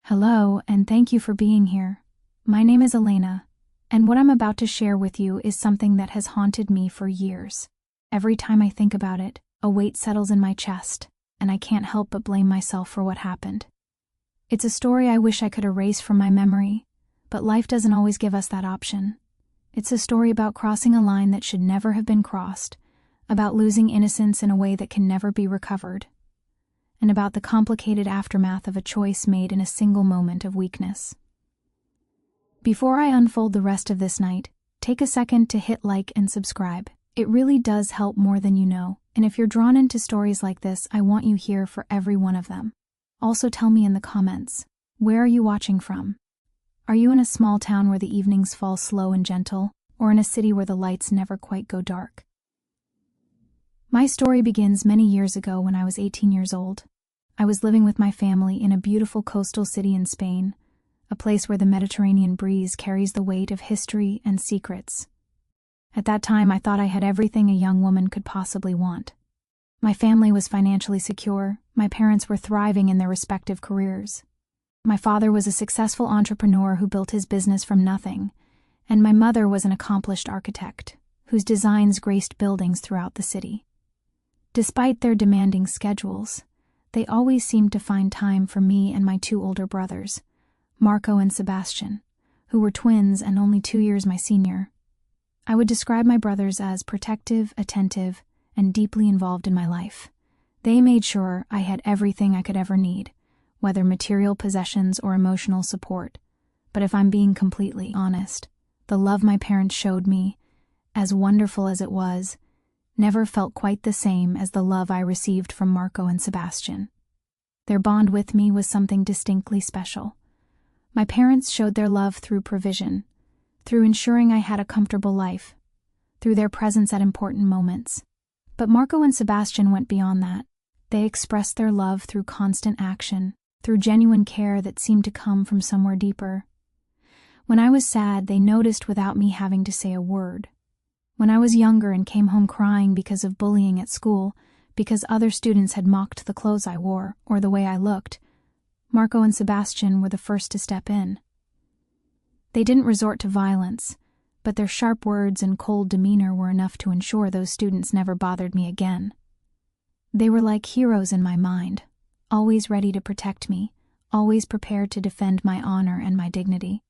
Hello, and thank you for being here. My name is Elena, and what I'm about to share with you is something that has haunted me for years. Every time I think about it, a weight settles in my chest, and I can't help but blame myself for what happened. It's a story I wish I could erase from my memory, but life doesn't always give us that option. It's a story about crossing a line that should never have been crossed, about losing innocence in a way that can never be recovered, and about the complicated aftermath of a choice made in a single moment of weakness. Before I unfold the rest of this night, take a second to hit like and subscribe. It really does help more than you know, and if you're drawn into stories like this, I want you here for every one of them. Also tell me in the comments, where are you watching from? Are you in a small town where the evenings fall slow and gentle, or in a city where the lights never quite go dark? My story begins many years ago when I was 18 years old. I was living with my family in a beautiful coastal city in Spain, a place where the Mediterranean breeze carries the weight of history and secrets. At that time, I thought I had everything a young woman could possibly want. My family was financially secure, my parents were thriving in their respective careers. My father was a successful entrepreneur who built his business from nothing, and my mother was an accomplished architect, whose designs graced buildings throughout the city. Despite their demanding schedules, they always seemed to find time for me and my two older brothers, Marco and Sebastian, who were twins and only 2 years my senior. I would describe my brothers as protective, attentive, and deeply involved in my life. They made sure I had everything I could ever need, whether material possessions or emotional support. But if I'm being completely honest, the love my parents showed me, as wonderful as it was, never felt quite the same as the love I received from Marco and Sebastian. Their bond with me was something distinctly special. My parents showed their love through provision, through ensuring I had a comfortable life, through their presence at important moments. But Marco and Sebastian went beyond that. They expressed their love through constant action, through genuine care that seemed to come from somewhere deeper. When I was sad, they noticed without me having to say a word. When I was younger and came home crying because of bullying at school, because other students had mocked the clothes I wore or the way I looked, Marco and Sebastian were the first to step in. They didn't resort to violence, but their sharp words and cold demeanor were enough to ensure those students never bothered me again. They were like heroes in my mind, always ready to protect me, always prepared to defend my honor and my dignity.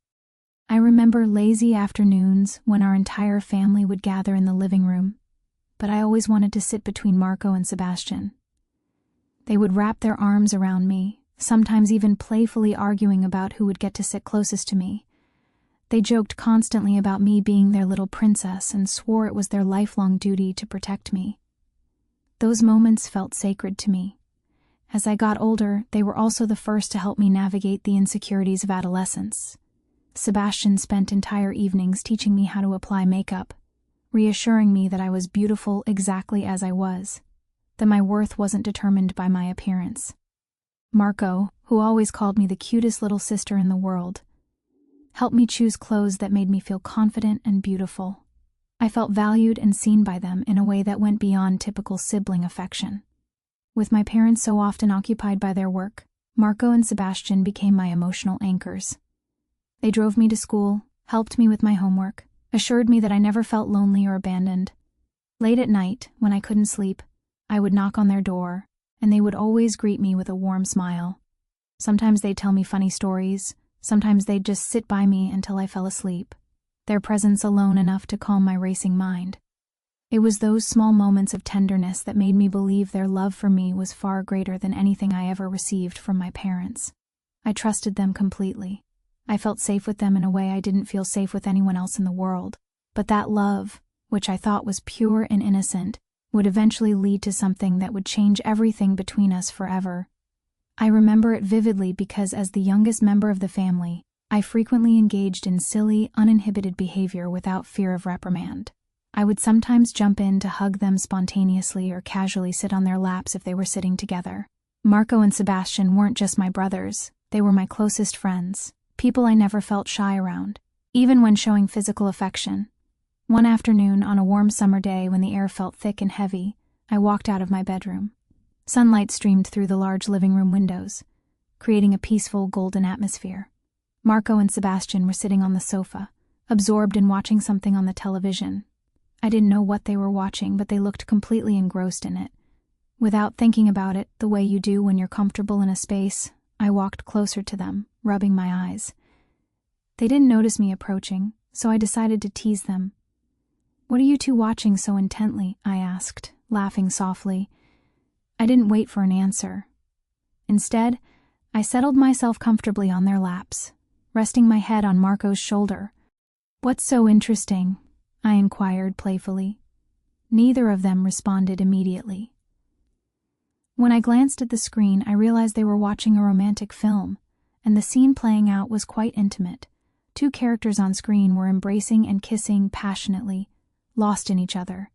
I remember lazy afternoons when our entire family would gather in the living room, but I always wanted to sit between Marco and Sebastian. They would wrap their arms around me, sometimes even playfully arguing about who would get to sit closest to me. They joked constantly about me being their little princess and swore it was their lifelong duty to protect me. Those moments felt sacred to me. As I got older, they were also the first to help me navigate the insecurities of adolescence. Sebastian spent entire evenings teaching me how to apply makeup, reassuring me that I was beautiful exactly as I was, that my worth wasn't determined by my appearance. Marco, who always called me the cutest little sister in the world, helped me choose clothes that made me feel confident and beautiful. I felt valued and seen by them in a way that went beyond typical sibling affection. With my parents so often occupied by their work, Marco and Sebastian became my emotional anchors. They drove me to school, helped me with my homework, assured me that I never felt lonely or abandoned. Late at night, when I couldn't sleep, I would knock on their door, and they would always greet me with a warm smile. Sometimes they'd tell me funny stories, sometimes they'd just sit by me until I fell asleep, their presence alone enough to calm my racing mind. It was those small moments of tenderness that made me believe their love for me was far greater than anything I ever received from my parents. I trusted them completely. I felt safe with them in a way I didn't feel safe with anyone else in the world. But that love, which I thought was pure and innocent, would eventually lead to something that would change everything between us forever. I remember it vividly because as the youngest member of the family, I frequently engaged in silly, uninhibited behavior without fear of reprimand. I would sometimes jump in to hug them spontaneously or casually sit on their laps if they were sitting together. Marco and Sebastian weren't just my brothers, they were my closest friends. People I never felt shy around, even when showing physical affection. One afternoon, on a warm summer day when the air felt thick and heavy, I walked out of my bedroom. Sunlight streamed through the large living room windows. creating a peaceful, golden atmosphere. Marco and Sebastian were sitting on the sofa, absorbed in watching something on the television. I didn't know what they were watching, but they looked completely engrossed in it. Without thinking about it, the way you do when you're comfortable in a space, I walked closer to them, rubbing my eyes. They didn't notice me approaching, so I decided to tease them. "What are you two watching so intently?" I asked, laughing softly. I didn't wait for an answer. Instead, I settled myself comfortably on their laps, resting my head on Marco's shoulder. "What's so interesting?" I inquired playfully. Neither of them responded immediately. When I glanced at the screen, I realized they were watching a romantic film, and the scene playing out was quite intimate. Two characters on screen were embracing and kissing passionately, lost in each other.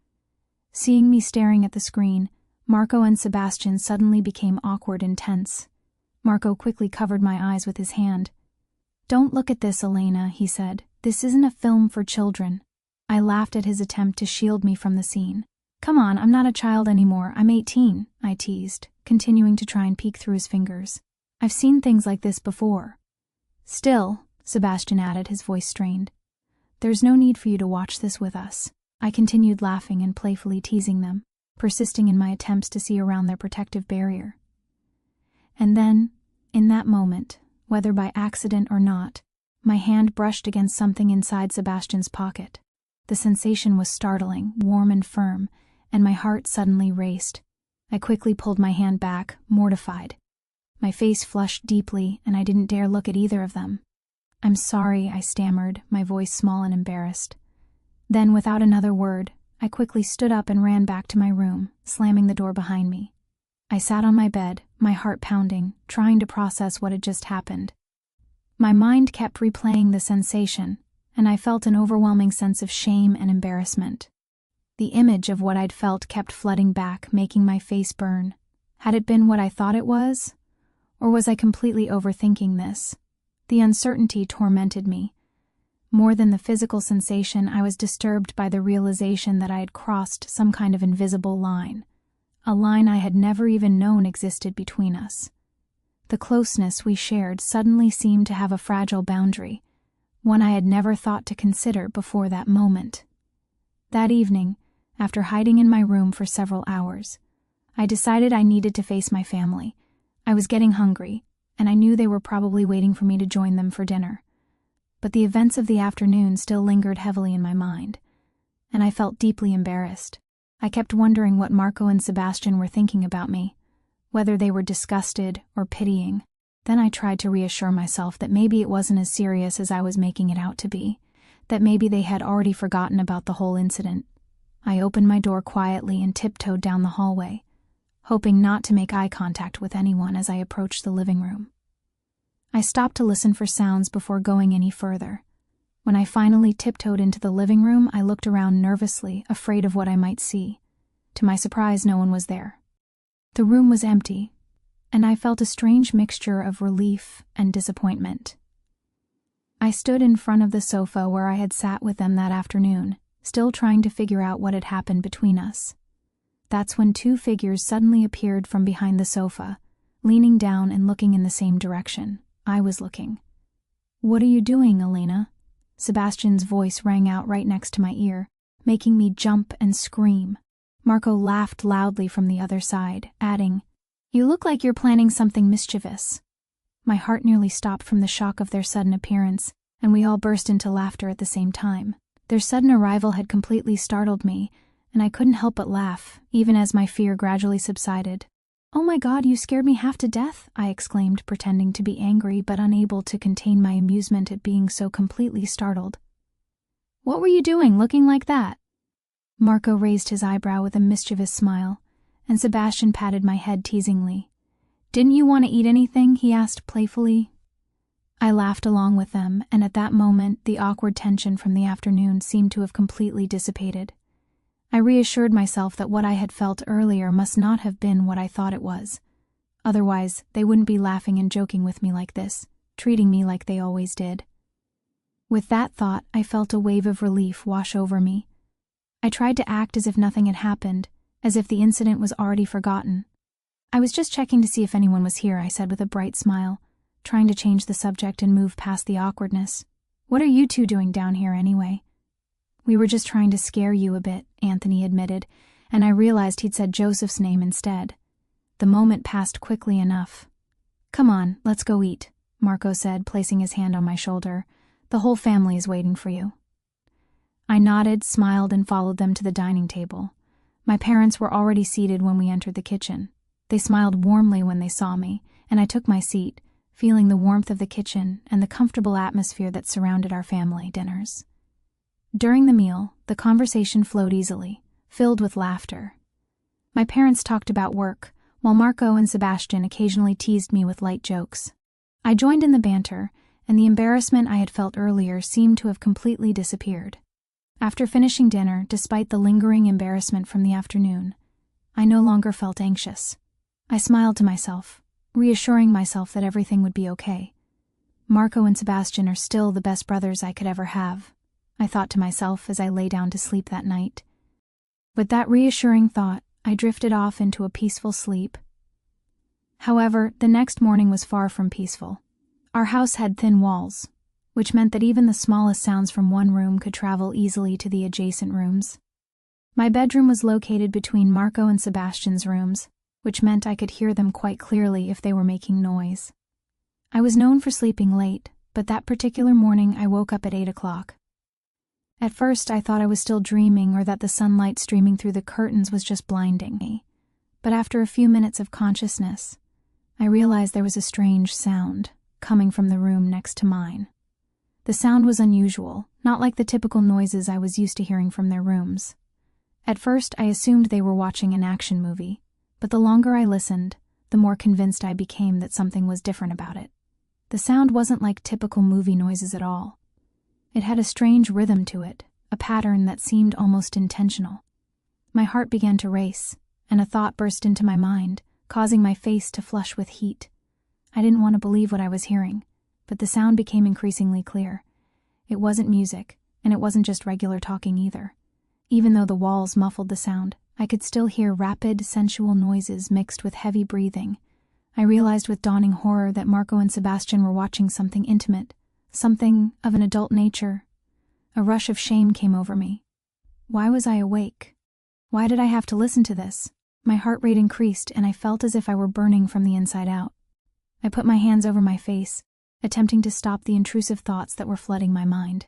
Seeing me staring at the screen, Marco and Sebastian suddenly became awkward and tense. Marco quickly covered my eyes with his hand. "Don't look at this, Elena," he said. "This isn't a film for children." I laughed at his attempt to shield me from the scene. "Come on, I'm not a child anymore. I'm 18, I teased, continuing to try and peek through his fingers. "I've seen things like this before." "Still," Sebastian added, his voice strained, "there's no need for you to watch this with us." I continued laughing and playfully teasing them, persisting in my attempts to see around their protective barrier. And then, in that moment, whether by accident or not, my hand brushed against something inside Sebastian's pocket. The sensation was startling, warm and firm, and my heart suddenly raced. I quickly pulled my hand back, mortified. My face flushed deeply, and I didn't dare look at either of them. "I'm sorry," I stammered, my voice small and embarrassed. Then, without another word, I quickly stood up and ran back to my room, slamming the door behind me. I sat on my bed, my heart pounding, trying to process what had just happened. My mind kept replaying the sensation, and I felt an overwhelming sense of shame and embarrassment. The image of what I'd felt kept flooding back, making my face burn. Had it been what I thought it was? Or was I completely overthinking this? The uncertainty tormented me. More than the physical sensation, I was disturbed by the realization that I had crossed some kind of invisible line, a line I had never even known existed between us. The closeness we shared suddenly seemed to have a fragile boundary, one I had never thought to consider before that moment. That evening, after hiding in my room for several hours, I decided I needed to face my family. I was getting hungry, and I knew they were probably waiting for me to join them for dinner. But the events of the afternoon still lingered heavily in my mind, and I felt deeply embarrassed. I kept wondering what Marco and Sebastian were thinking about me, whether they were disgusted or pitying. Then I tried to reassure myself that maybe it wasn't as serious as I was making it out to be, that maybe they had already forgotten about the whole incident. I opened my door quietly and tiptoed down the hallway, hoping not to make eye contact with anyone as I approached the living room. I stopped to listen for sounds before going any further. When I finally tiptoed into the living room, I looked around nervously, afraid of what I might see. To my surprise, no one was there. The room was empty, and I felt a strange mixture of relief and disappointment. I stood in front of the sofa where I had sat with them that afternoon, still trying to figure out what had happened between us. That's when two figures suddenly appeared from behind the sofa, leaning down and looking in the same direction I was looking. "What are you doing, Elena?" Sebastian's voice rang out right next to my ear, making me jump and scream. Marco laughed loudly from the other side, adding, "You look like you're planning something mischievous." My heart nearly stopped from the shock of their sudden appearance, and we all burst into laughter at the same time. Their sudden arrival had completely startled me, and I couldn't help but laugh, even as my fear gradually subsided. "Oh my God, you scared me half to death," I exclaimed, pretending to be angry but unable to contain my amusement at being so completely startled. "What were you doing, looking like that?" Marco raised his eyebrow with a mischievous smile, and Sebastian patted my head teasingly. "Didn't you want to eat anything?" he asked playfully. I laughed along with them, and at that moment the awkward tension from the afternoon seemed to have completely dissipated. I reassured myself that what I had felt earlier must not have been what I thought it was. Otherwise, they wouldn't be laughing and joking with me like this, treating me like they always did. With that thought, I felt a wave of relief wash over me. I tried to act as if nothing had happened, as if the incident was already forgotten. I was just checking to see if anyone was here, I said with a bright smile, trying to change the subject and move past the awkwardness. What are you two doing down here anyway? We were just trying to scare you a bit, Anthony admitted, and I realized he'd said Joseph's name instead. The moment passed quickly enough. Come on, let's go eat, Marco said, placing his hand on my shoulder. The whole family is waiting for you. I nodded, smiled, and followed them to the dining table. My parents were already seated when we entered the kitchen. They smiled warmly when they saw me, and I took my seat, feeling the warmth of the kitchen and the comfortable atmosphere that surrounded our family dinners. During the meal, the conversation flowed easily, filled with laughter. My parents talked about work, while Marco and Sebastian occasionally teased me with light jokes. I joined in the banter, and the embarrassment I had felt earlier seemed to have completely disappeared. After finishing dinner, despite the lingering embarrassment from the afternoon, I no longer felt anxious. I smiled to myself, reassuring myself that everything would be okay. Marco and Sebastian are still the best brothers I could ever have, I thought to myself as I lay down to sleep that night. With that reassuring thought, I drifted off into a peaceful sleep. However, the next morning was far from peaceful. Our house had thin walls, which meant that even the smallest sounds from one room could travel easily to the adjacent rooms. My bedroom was located between Marco and Sebastian's rooms, which meant I could hear them quite clearly if they were making noise. I was known for sleeping late, but that particular morning I woke up at 8 o'clock. At first I thought I was still dreaming or that the sunlight streaming through the curtains was just blinding me, but after a few minutes of consciousness, I realized there was a strange sound coming from the room next to mine. The sound was unusual, not like the typical noises I was used to hearing from their rooms. At first I assumed they were watching an action movie, but the longer I listened, the more convinced I became that something was different about it. The sound wasn't like typical movie noises at all. It had a strange rhythm to it, a pattern that seemed almost intentional. My heart began to race, and a thought burst into my mind, causing my face to flush with heat. I didn't want to believe what I was hearing, but the sound became increasingly clear. It wasn't music, and it wasn't just regular talking either. Even though the walls muffled the sound, I could still hear rapid, sensual noises mixed with heavy breathing. I realized with dawning horror that Marco and Sebastian were watching something intimate, something of an adult nature. A rush of shame came over me. Why was I awake? Why did I have to listen to this? My heart rate increased, and I felt as if I were burning from the inside out. I put my hands over my face, attempting to stop the intrusive thoughts that were flooding my mind.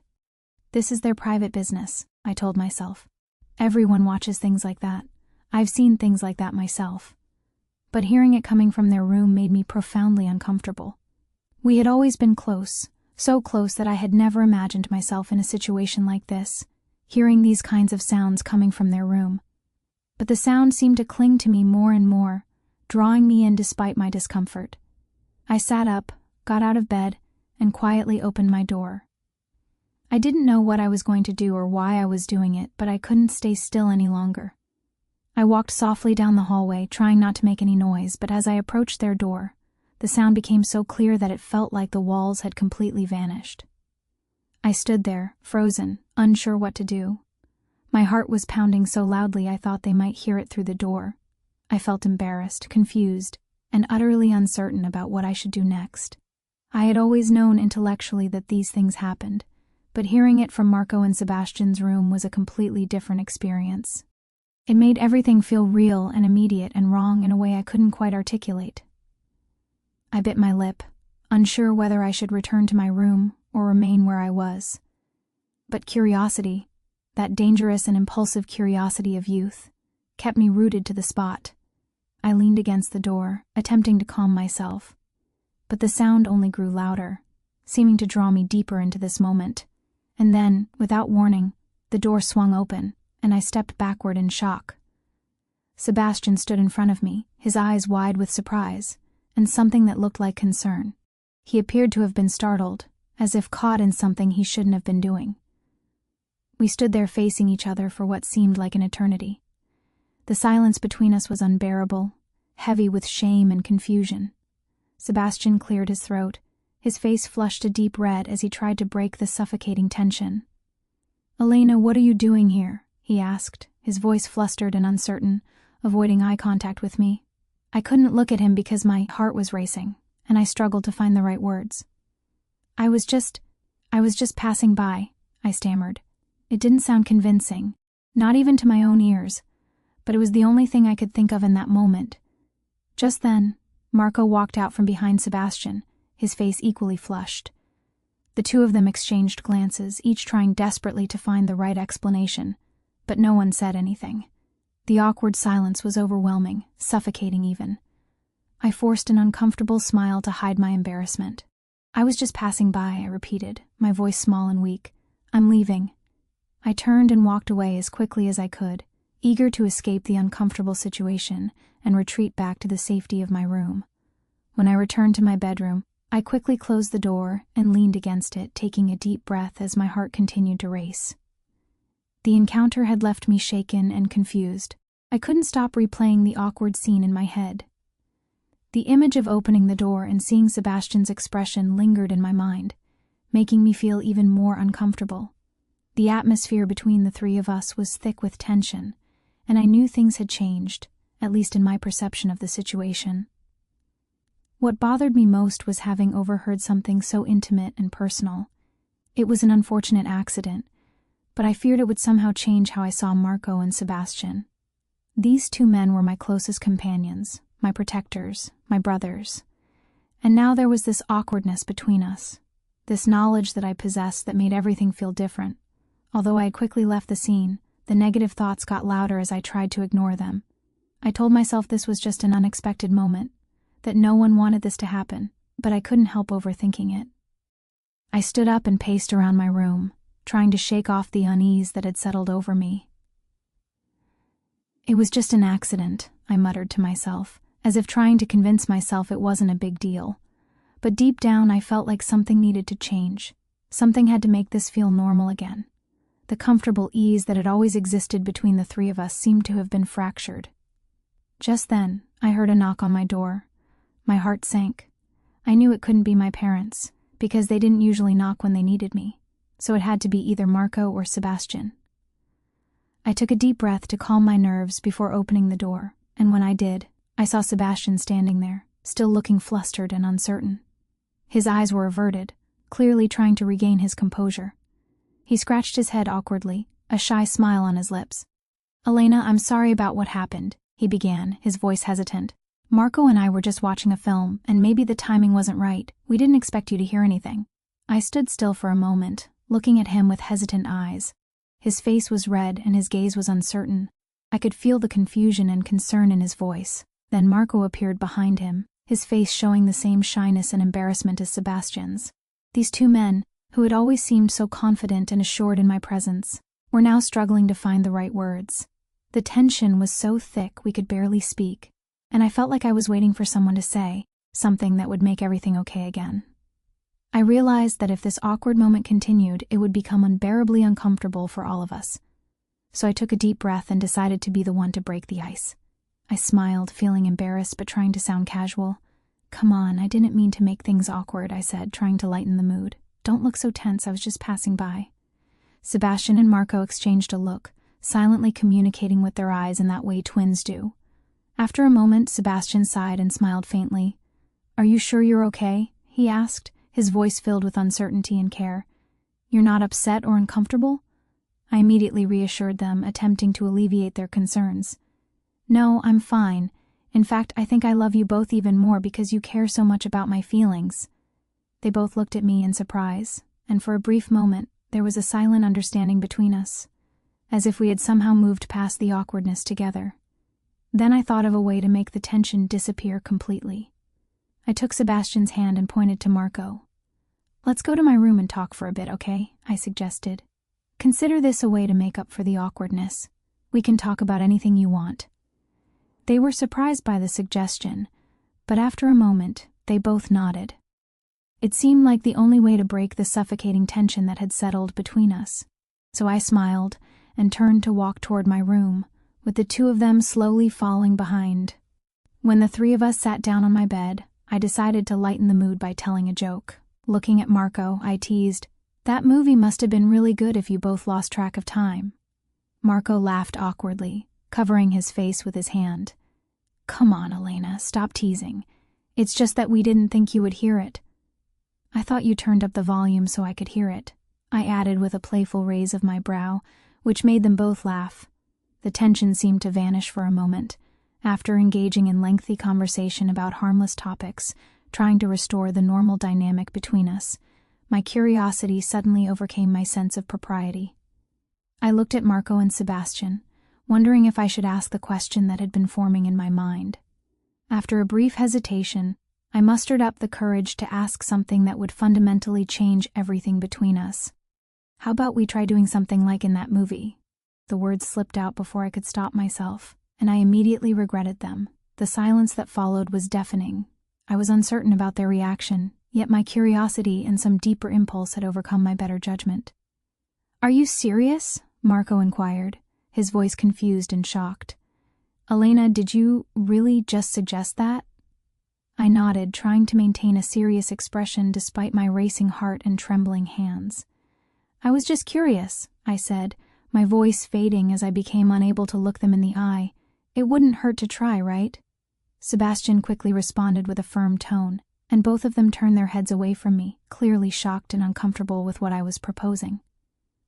This is their private business, I told myself. Everyone watches things like that. I've seen things like that myself. But hearing it coming from their room made me profoundly uncomfortable. We had always been close, so close that I had never imagined myself in a situation like this, hearing these kinds of sounds coming from their room. But the sound seemed to cling to me more and more, drawing me in despite my discomfort. I sat up, got out of bed, and quietly opened my door. I didn't know what I was going to do or why I was doing it, but I couldn't stay still any longer. I walked softly down the hallway, trying not to make any noise, but as I approached their door, the sound became so clear that it felt like the walls had completely vanished. I stood there, frozen, unsure what to do. My heart was pounding so loudly I thought they might hear it through the door. I felt embarrassed, confused, and utterly uncertain about what I should do next. I had always known intellectually that these things happened, but hearing it from Marco and Sebastian's room was a completely different experience. It made everything feel real and immediate and wrong in a way I couldn't quite articulate. I bit my lip, unsure whether I should return to my room or remain where I was. But curiosity, that dangerous and impulsive curiosity of youth, kept me rooted to the spot. I leaned against the door, attempting to calm myself. But the sound only grew louder, seeming to draw me deeper into this moment. And then, without warning, the door swung open, and I stepped backward in shock. Sebastian stood in front of me, his eyes wide with surprise, and something that looked like concern. He appeared to have been startled, as if caught in something he shouldn't have been doing. We stood there facing each other for what seemed like an eternity. The silence between us was unbearable, heavy with shame and confusion. Sebastian cleared his throat, his face flushed a deep red as he tried to break the suffocating tension. "Elena, what are you doing here?" he asked, his voice flustered and uncertain, avoiding eye contact with me. I couldn't look at him because my heart was racing, and I struggled to find the right words. I was just passing by," I stammered. It didn't sound convincing, not even to my own ears, but it was the only thing I could think of in that moment. Just then, Marco walked out from behind Sebastian, his face equally flushed. The two of them exchanged glances, each trying desperately to find the right explanation, but no one said anything. The awkward silence was overwhelming, suffocating even. I forced an uncomfortable smile to hide my embarrassment. "I was just passing by," I repeated, my voice small and weak. "I'm leaving." I turned and walked away as quickly as I could, eager to escape the uncomfortable situation and retreat back to the safety of my room. When I returned to my bedroom, I quickly closed the door and leaned against it, taking a deep breath as my heart continued to race. The encounter had left me shaken and confused. I couldn't stop replaying the awkward scene in my head. The image of opening the door and seeing Sebastian's expression lingered in my mind, making me feel even more uncomfortable. The atmosphere between the three of us was thick with tension, and I knew things had changed, at least in my perception of the situation. What bothered me most was having overheard something so intimate and personal. It was an unfortunate accident, but I feared it would somehow change how I saw Marco and Sebastian. These two men were my closest companions, my protectors, my brothers. And now there was this awkwardness between us, this knowledge that I possessed that made everything feel different. Although I had quickly left the scene, the negative thoughts got louder as I tried to ignore them. I told myself this was just an unexpected moment, that no one wanted this to happen, but I couldn't help overthinking it. I stood up and paced around my room, trying to shake off the unease that had settled over me. "It was just an accident," I muttered to myself, as if trying to convince myself it wasn't a big deal. But deep down I felt like something needed to change. Something had to make this feel normal again. The comfortable ease that had always existed between the three of us seemed to have been fractured. Just then, I heard a knock on my door. My heart sank. I knew it couldn't be my parents, because they didn't usually knock when they needed me, so it had to be either Marco or Sebastian. I took a deep breath to calm my nerves before opening the door, and when I did, I saw Sebastian standing there, still looking flustered and uncertain. His eyes were averted, clearly trying to regain his composure. He scratched his head awkwardly, a shy smile on his lips. "Elena, I'm sorry about what happened," he began, his voice hesitant. "Marco and I were just watching a film, and maybe the timing wasn't right. We didn't expect you to hear anything." I stood still for a moment, looking at him with hesitant eyes. His face was red and his gaze was uncertain. I could feel the confusion and concern in his voice. Then Marco appeared behind him, his face showing the same shyness and embarrassment as Sebastian's. These two men, who had always seemed so confident and assured in my presence, were now struggling to find the right words. The tension was so thick we could barely speak, and I felt like I was waiting for someone to say something that would make everything okay again. I realized that if this awkward moment continued, it would become unbearably uncomfortable for all of us. So I took a deep breath and decided to be the one to break the ice. I smiled, feeling embarrassed but trying to sound casual. "Come on, I didn't mean to make things awkward," I said, trying to lighten the mood. "Don't look so tense, I was just passing by." Sebastian and Marco exchanged a look, silently communicating with their eyes in that way twins do. After a moment, Sebastian sighed and smiled faintly. "Are you sure you're okay?" he asked, his voice filled with uncertainty and care. "You're not upset or uncomfortable?" I immediately reassured them, attempting to alleviate their concerns. "No, I'm fine. In fact, I think I love you both even more because you care so much about my feelings." They both looked at me in surprise, and for a brief moment, there was a silent understanding between us, as if we had somehow moved past the awkwardness together. Then I thought of a way to make the tension disappear completely. I took Sebastian's hand and pointed to Marco. "Let's go to my room and talk for a bit, okay?" I suggested. "Consider this a way to make up for the awkwardness. We can talk about anything you want." They were surprised by the suggestion, but after a moment, they both nodded. It seemed like the only way to break the suffocating tension that had settled between us. So I smiled and turned to walk toward my room, with the two of them slowly following behind. When the three of us sat down on my bed, I decided to lighten the mood by telling a joke. Looking at Marco, I teased, "That movie must have been really good if you both lost track of time." Marco laughed awkwardly, covering his face with his hand. Come on, Elena, stop teasing. It's just that we didn't think you would hear it. I thought you turned up the volume so I could hear it, I added with a playful raise of my brow, which made them both laugh. The tension seemed to vanish for a moment, after engaging in lengthy conversation about harmless topics, trying to restore the normal dynamic between us. My curiosity suddenly overcame my sense of propriety. I looked at Marco and Sebastian, wondering if I should ask the question that had been forming in my mind. After a brief hesitation, I mustered up the courage to ask something that would fundamentally change everything between us. How about we try doing something like in that movie? The words slipped out before I could stop myself, and I immediately regretted them. The silence that followed was deafening. I was uncertain about their reaction, yet my curiosity and some deeper impulse had overcome my better judgment. "Are you serious?" Marco inquired, his voice confused and shocked. "Elena, did you really just suggest that?" I nodded, trying to maintain a serious expression despite my racing heart and trembling hands. "I was just curious," I said, my voice fading as I became unable to look them in the eye. "It wouldn't hurt to try, right?" Sebastian quickly responded with a firm tone, and both of them turned their heads away from me, clearly shocked and uncomfortable with what I was proposing.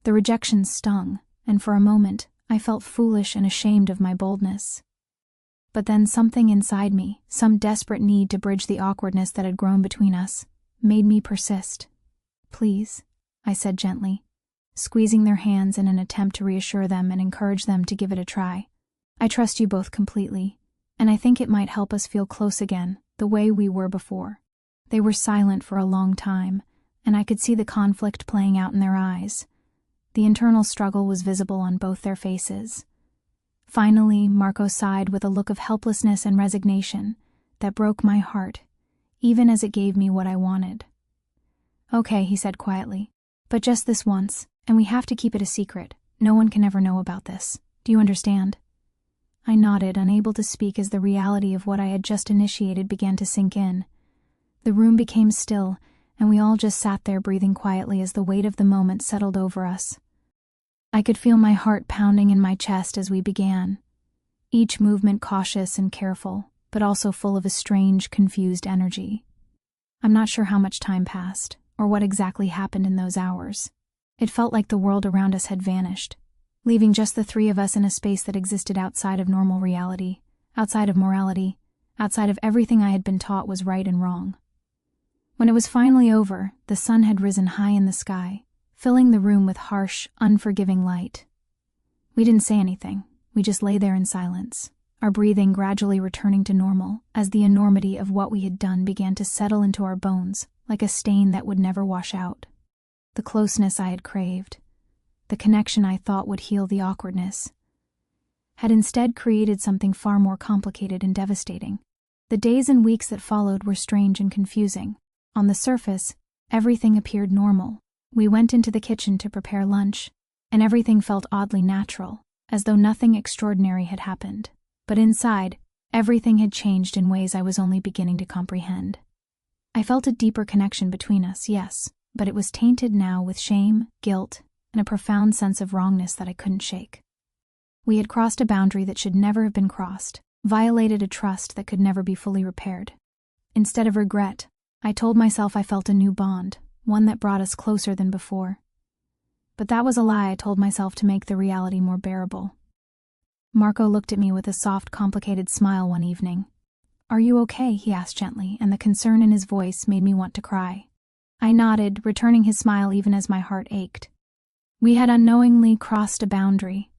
The rejection stung, and for a moment I felt foolish and ashamed of my boldness. But then something inside me, some desperate need to bridge the awkwardness that had grown between us, made me persist. "Please," I said gently, squeezing their hands in an attempt to reassure them and encourage them to give it a try. "I trust you both completely, and I think it might help us feel close again, the way we were before." They were silent for a long time, and I could see the conflict playing out in their eyes. The internal struggle was visible on both their faces. Finally, Marco sighed with a look of helplessness and resignation that broke my heart, even as it gave me what I wanted. "Okay," he said quietly, "but just this once, and we have to keep it a secret. No one can ever know about this. Do you understand?" I nodded, unable to speak as the reality of what I had just initiated began to sink in. The room became still, and we all just sat there breathing quietly as the weight of the moment settled over us. I could feel my heart pounding in my chest as we began, each movement cautious and careful, but also full of a strange, confused energy. I'm not sure how much time passed, or what exactly happened in those hours. It felt like the world around us had vanished, leaving just the three of us in a space that existed outside of normal reality, outside of morality, outside of everything I had been taught was right and wrong. When it was finally over, the sun had risen high in the sky, filling the room with harsh, unforgiving light. We didn't say anything. We just lay there in silence, our breathing gradually returning to normal as the enormity of what we had done began to settle into our bones like a stain that would never wash out. The closeness I had craved, the connection I thought would heal the awkwardness, had instead created something far more complicated and devastating. The days and weeks that followed were strange and confusing. On the surface, everything appeared normal. We went into the kitchen to prepare lunch, and everything felt oddly natural, as though nothing extraordinary had happened. But inside, everything had changed in ways I was only beginning to comprehend. I felt a deeper connection between us, yes, but it was tainted now with shame, guilt, and a profound sense of wrongness that I couldn't shake. We had crossed a boundary that should never have been crossed, violated a trust that could never be fully repaired. Instead of regret, I told myself I felt a new bond, one that brought us closer than before. But that was a lie I told myself to make the reality more bearable. Marco looked at me with a soft, complicated smile one evening. "Are you okay?" he asked gently, and the concern in his voice made me want to cry. I nodded, returning his smile even as my heart ached. We had unknowingly crossed a boundary,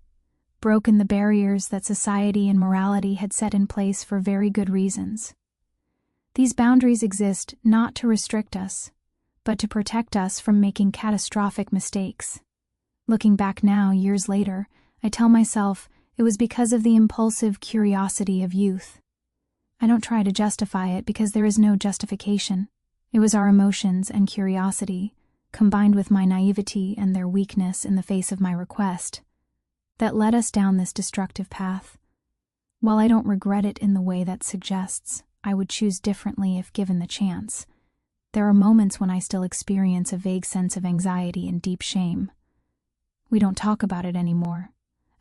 broken the barriers that society and morality had set in place for very good reasons. These boundaries exist not to restrict us, but to protect us from making catastrophic mistakes. Looking back now, years later, I tell myself it was because of the impulsive curiosity of youth. I don't try to justify it because there is no justification. It was our emotions and curiosity, combined with my naivety and their weakness in the face of my request, that led us down this destructive path. While I don't regret it in the way that suggests I would choose differently if given the chance, there are moments when I still experience a vague sense of anxiety and deep shame. We don't talk about it anymore,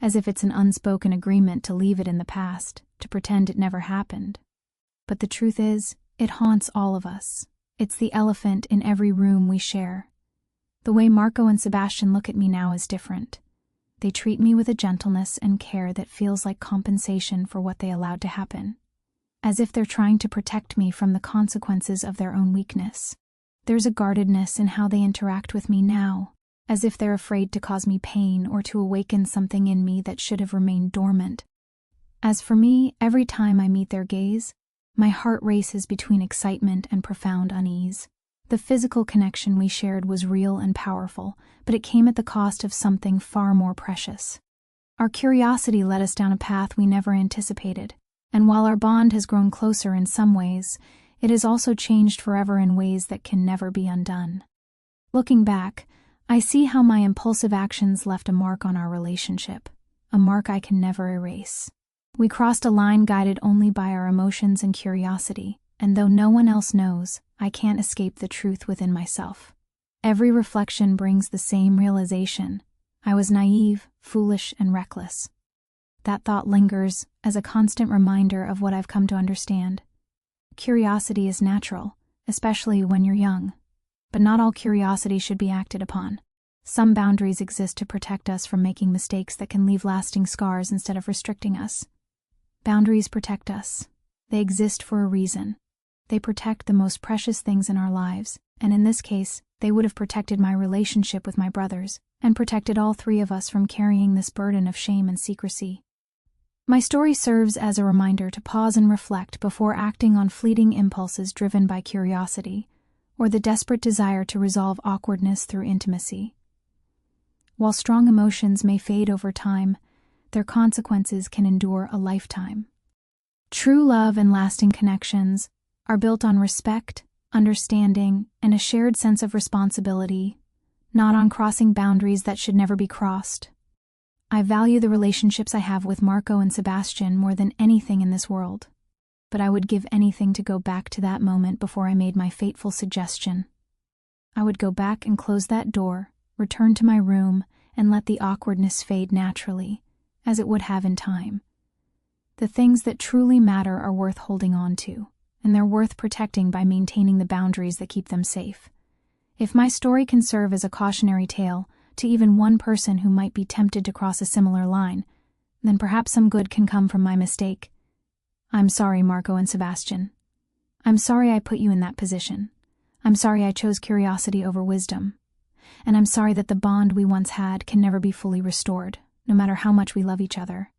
as if it's an unspoken agreement to leave it in the past, to pretend it never happened. But the truth is, it haunts all of us. It's the elephant in every room we share. The way Marco and Sebastian look at me now is different. They treat me with a gentleness and care that feels like compensation for what they allowed to happen, as if they're trying to protect me from the consequences of their own weakness. There's a guardedness in how they interact with me now, as if they're afraid to cause me pain or to awaken something in me that should have remained dormant. As for me, every time I meet their gaze, my heart races between excitement and profound unease. The physical connection we shared was real and powerful, but it came at the cost of something far more precious. Our curiosity led us down a path we never anticipated, and while our bond has grown closer in some ways, it has also changed forever in ways that can never be undone. Looking back, I see how my impulsive actions left a mark on our relationship, a mark I can never erase. We crossed a line guided only by our emotions and curiosity, and though no one else knows, I can't escape the truth within myself. Every reflection brings the same realization. I was naive, foolish, and reckless. That thought lingers as a constant reminder of what I've come to understand. Curiosity is natural, especially when you're young. But not all curiosity should be acted upon. Some boundaries exist to protect us from making mistakes that can leave lasting scars instead of restricting us. Boundaries protect us. They exist for a reason. They protect the most precious things in our lives, and in this case, they would have protected my relationship with my brothers, and protected all three of us from carrying this burden of shame and secrecy. My story serves as a reminder to pause and reflect before acting on fleeting impulses driven by curiosity, or the desperate desire to resolve awkwardness through intimacy. While strong emotions may fade over time, their consequences can endure a lifetime. True love and lasting connections are built on respect, understanding, and a shared sense of responsibility, not on crossing boundaries that should never be crossed. I value the relationships I have with Marco and Sebastian more than anything in this world, but I would give anything to go back to that moment before I made my fateful suggestion. I would go back and close that door, return to my room, and let the awkwardness fade naturally, as it would have in time. The things that truly matter are worth holding on to, and they're worth protecting by maintaining the boundaries that keep them safe. If my story can serve as a cautionary tale to even one person who might be tempted to cross a similar line, then perhaps some good can come from my mistake. I'm sorry, Marco and Sebastian. I'm sorry I put you in that position. I'm sorry I chose curiosity over wisdom. And I'm sorry that the bond we once had can never be fully restored, no matter how much we love each other.